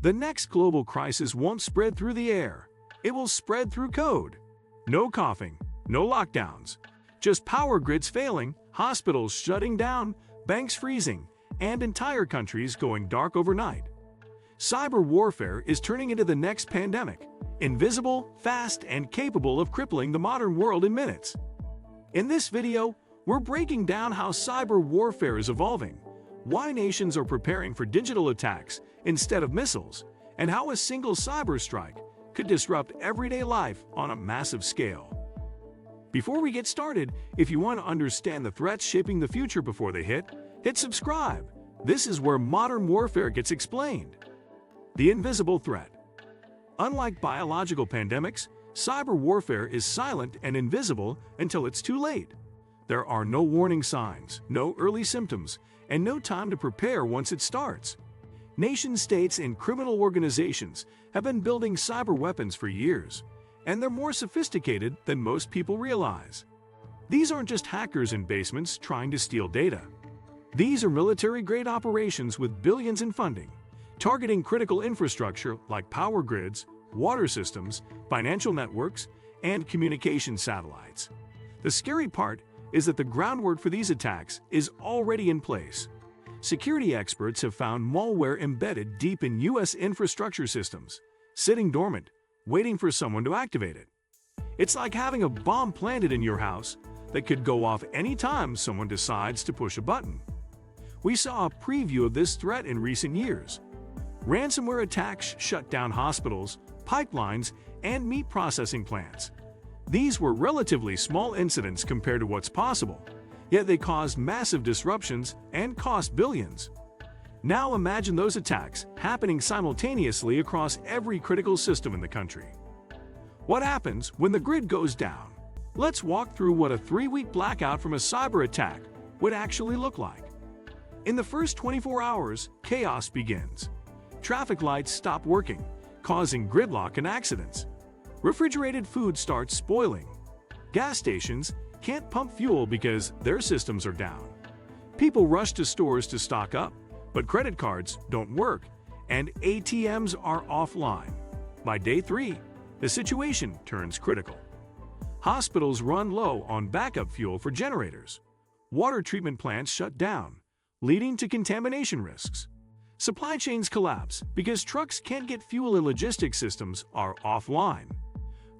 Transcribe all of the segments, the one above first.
The next global crisis won't spread through the air. It will spread through code. No coughing, no lockdowns. Just power grids failing, hospitals shutting down, banks freezing, and entire countries going dark overnight. Cyber warfare is turning into the next pandemic, invisible, fast, and capable of crippling the modern world in minutes. In this video, we're breaking down how cyber warfare is evolving, why nations are preparing for digital attacks instead of missiles, and how a single cyber strike could disrupt everyday life on a massive scale. Before we get started, if you want to understand the threats shaping the future before they hit subscribe. This is where modern warfare gets explained. The invisible threat. Unlike biological pandemics, cyber warfare is silent and invisible until it's too late. There are no warning signs, no early symptoms, and no time to prepare once it starts. Nation-states and criminal organizations have been building cyber weapons for years, and they're more sophisticated than most people realize. These aren't just hackers in basements trying to steal data. These are military-grade operations with billions in funding, targeting critical infrastructure like power grids, water systems, financial networks, and communication satellites. The scary part is that the groundwork for these attacks is already in place. Security experts have found malware embedded deep in U.S. infrastructure systems, sitting dormant, waiting for someone to activate it. It's like having a bomb planted in your house that could go off anytime someone decides to push a button. We saw a preview of this threat in recent years. Ransomware attacks shut down hospitals, pipelines, and meat processing plants. These were relatively small incidents compared to what's possible, yet they caused massive disruptions and cost billions. Now imagine those attacks happening simultaneously across every critical system in the country. What happens when the grid goes down? Let's walk through what a 3-week blackout from a cyber attack would actually look like. In the first 24 hours, chaos begins. Traffic lights stop working, causing gridlock and accidents. Refrigerated food starts spoiling. Gas stations can't pump fuel because their systems are down. People rush to stores to stock up, but credit cards don't work, and ATMs are offline. By day 3, the situation turns critical. Hospitals run low on backup fuel for generators. Water treatment plants shut down, leading to contamination risks. Supply chains collapse because trucks can't get fuel and logistics systems are offline.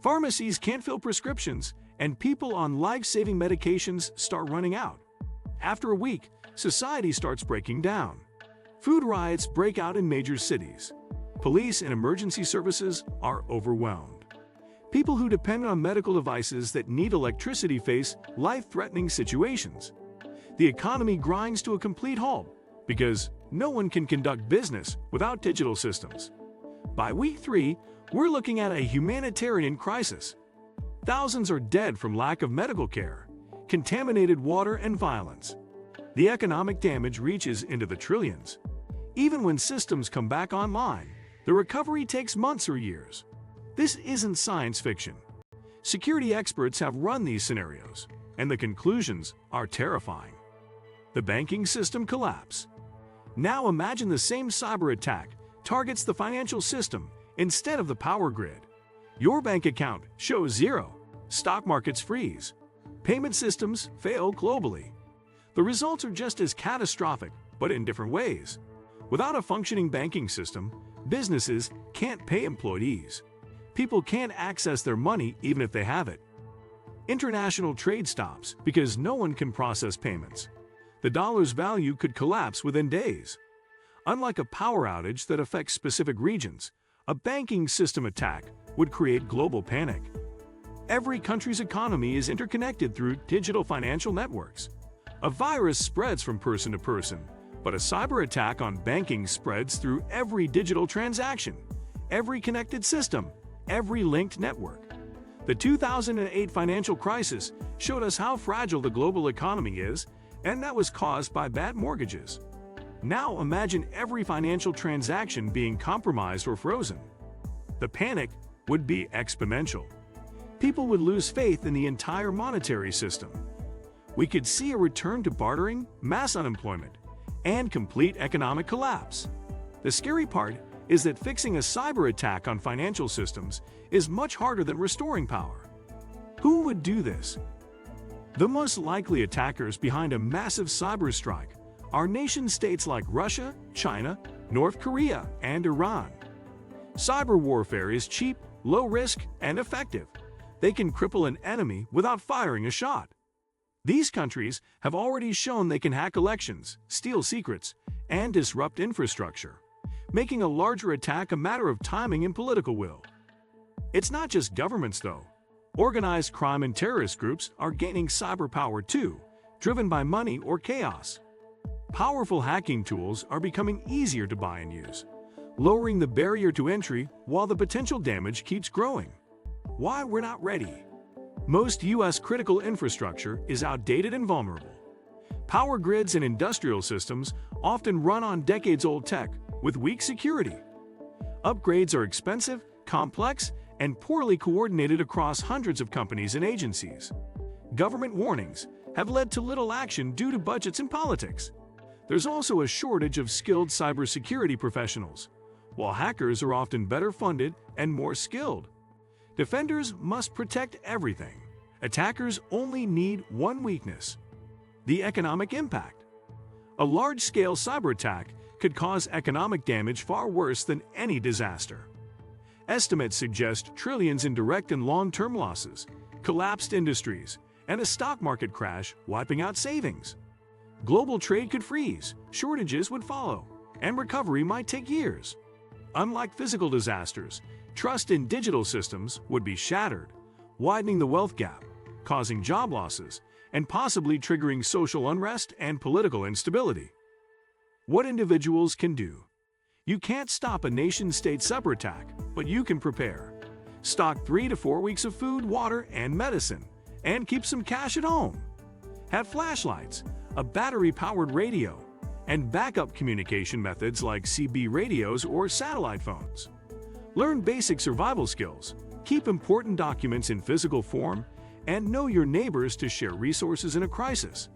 Pharmacies can't fill prescriptions, and people on life-saving medications start running out. After a week, society starts breaking down. Food riots break out in major cities. Police and emergency services are overwhelmed. People who depend on medical devices that need electricity face life-threatening situations. The economy grinds to a complete halt because no one can conduct business without digital systems. By week 3, we're looking at a humanitarian crisis. Thousands are dead from lack of medical care, contaminated water, and violence. The economic damage reaches into the trillions. Even when systems come back online, the recovery takes months or years. This isn't science fiction. Security experts have run these scenarios, and the conclusions are terrifying. The banking system collapse. Now imagine the same cyber attack targets the financial system instead of the power grid. Your bank account shows 0. Stock markets freeze. Payment systems fail globally. The results are just as catastrophic, but in different ways. Without a functioning banking system, businesses can't pay employees. People can't access their money even if they have it. International trade stops because no one can process payments. The dollar's value could collapse within days. Unlike a power outage that affects specific regions, a banking system attack would create global panic. Every country's economy is interconnected through digital financial networks. A virus spreads from person to person, but a cyber attack on banking spreads through every digital transaction, every connected system, every linked network. The 2008 financial crisis showed us how fragile the global economy is, and that was caused by bad mortgages. Now imagine every financial transaction being compromised or frozen. The panic would be exponential. People would lose faith in the entire monetary system. We could see a return to bartering, mass unemployment, and complete economic collapse. The scary part is that fixing a cyber attack on financial systems is much harder than restoring power. Who would do this? The most likely attackers behind a massive cyber strike are nation-states like Russia, China, North Korea, and Iran. Cyber warfare is cheap, low risk, and effective. They can cripple an enemy without firing a shot. These countries have already shown they can hack elections, steal secrets, and disrupt infrastructure, making a larger attack a matter of timing and political will. It's not just governments, though. Organized crime and terrorist groups are gaining cyber power too, driven by money or chaos. Powerful hacking tools are becoming easier to buy and use, lowering the barrier to entry while the potential damage keeps growing. Why we're not ready? Most U.S. critical infrastructure is outdated and vulnerable. Power grids and industrial systems often run on decades-old tech with weak security. Upgrades are expensive, complex, and poorly coordinated across hundreds of companies and agencies. Government warnings have led to little action due to budgets and politics. There's also a shortage of skilled cybersecurity professionals, while hackers are often better funded and more skilled. Defenders must protect everything. Attackers only need one weakness: the economic impact. A large-scale cyber attack could cause economic damage far worse than any disaster. Estimates suggest trillions in direct and long-term losses, collapsed industries, and a stock market crash wiping out savings. Global trade could freeze, shortages would follow, and recovery might take years. Unlike physical disasters, trust in digital systems would be shattered, widening the wealth gap, causing job losses, and possibly triggering social unrest and political instability. What individuals can do? You can't stop a nation-state cyber attack, but you can prepare. Stock 3 to 4 weeks of food, water, and medicine, and keep some cash at home. Have flashlights, a battery-powered radio, and backup communication methods like CB radios or satellite phones. Learn basic survival skills, keep important documents in physical form, and know your neighbors to share resources in a crisis.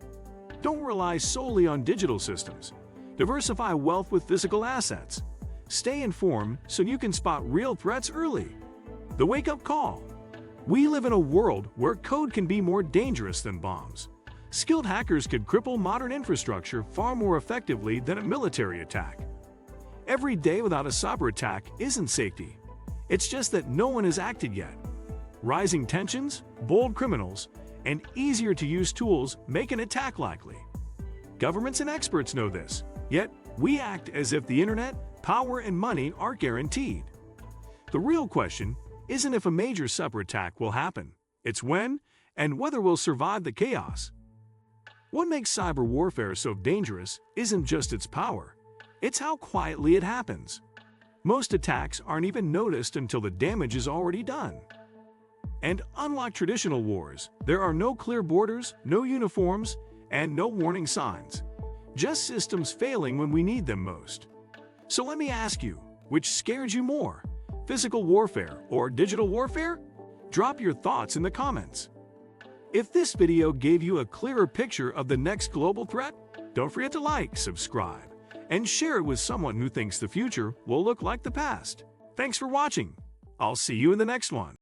Don't rely solely on digital systems. Diversify wealth with physical assets. Stay informed so you can spot real threats early. The wake-up call. We live in a world where code can be more dangerous than bombs. Skilled hackers could cripple modern infrastructure far more effectively than a military attack. Every day without a cyber attack isn't safety. It's just that no one has acted yet. Rising tensions, bold criminals, and easier-to-use tools make an attack likely. Governments and experts know this, yet we act as if the internet, power, and money are guaranteed. The real question isn't if a major cyber attack will happen. It's when and whether we'll survive the chaos. What makes cyber warfare so dangerous isn't just its power. It's how quietly it happens. Most attacks aren't even noticed until the damage is already done. And unlike traditional wars, there are no clear borders, no uniforms, and no warning signs. Just systems failing when we need them most. So let me ask you, which scares you more? Physical warfare or digital warfare? Drop your thoughts in the comments. If this video gave you a clearer picture of the next global threat, don't forget to like, subscribe, and share it with someone who thinks the future will look like the past. Thanks for watching. I'll see you in the next one.